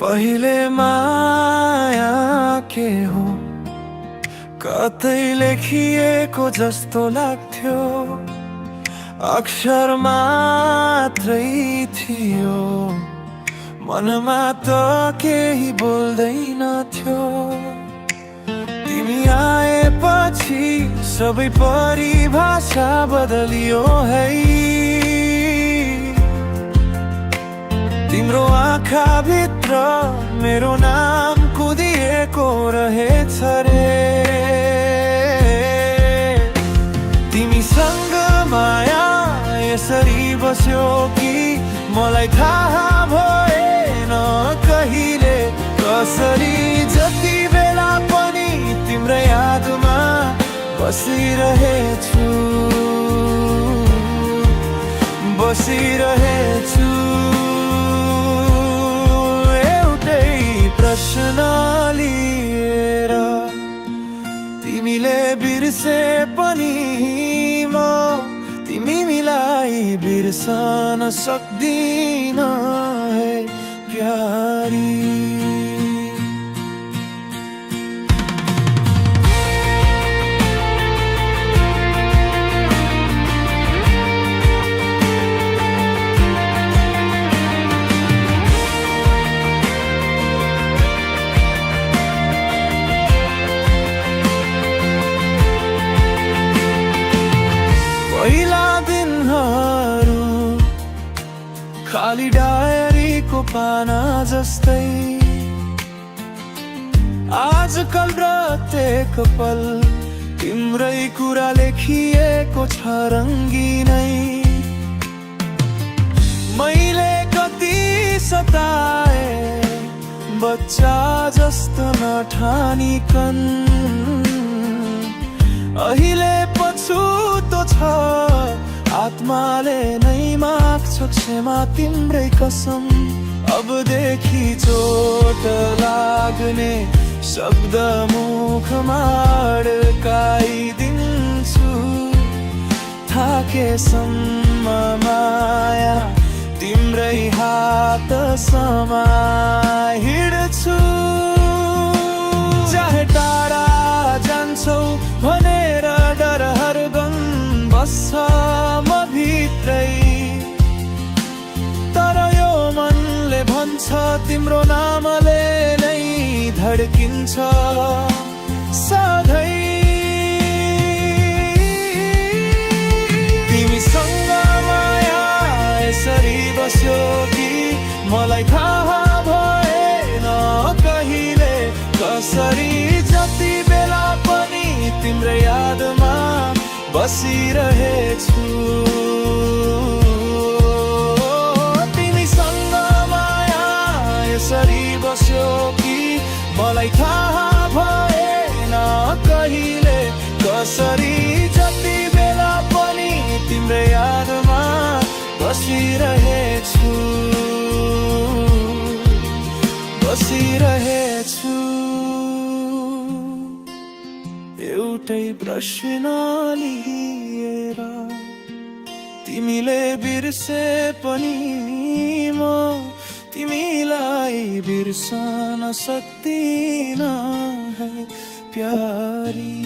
पहिले माया के हो कतै लेखिएको जस्तो लाग्थ्यो। अक्षर मात्रै थियो, मनमा त केही बोल्दैन थियो। तिमी आएपछि सबै परिभाषा बदलियो है। तिम्रो आँखा भित्र मेरो नाम कुदिएको रहेछ रे। तिमीसँग माया यसरी बस्यो कि मलाई थाहा भएन कहिले कसरी। जति बेला पनि तिम्रो यादमा बसिरहेछु, बसिरहेछु। प्रश्न लिएर तिमीले बिर्से पनि म तिमीलाई बिर्सन सक्दिन है प्यारी। पहिला दिनहरू खाली डायरीको पाना जस्तै, आजकल प्रत्येक पल तिम्रै कुरा लेखिएको छ रङ्गिनै। मैले कति सताए बच्चा जस्तो नठानिकन, अहिले पछुतो छ आत्माले नै माग्छ क्षमा तिम्रै कसम। अबदेखि चोट लाग्ने शब्द मुखमा अड्काइदिन्छु। थाकेसम्म माया तिम्रै हात समाहिड्छु। चाहे टाढा जान्छौ भनेर डर हरदम बस्छ म भित्रै, तर यो मनले भन्छ तिम्रो नामले नै धड्किन्छ सधैँ। तिमीसँग माया यसरी बस्यो कि मलाई थाहा भएन कहिले कसरी। जति बेला पनि तिम्रो यादमा बसिरहेछु। तिमीसँग माया यसरी बस्यो कि मलाई थाहा भएन कहिले कसरी। जति बेला पनि तिम्रो यादमा बसिरहेछु, बसिरहेछु। एउटै प्रश्न लिएर तिमीले बिर्से पनि म तिमीलाई बिर्सन सक्दिन है प्यारी।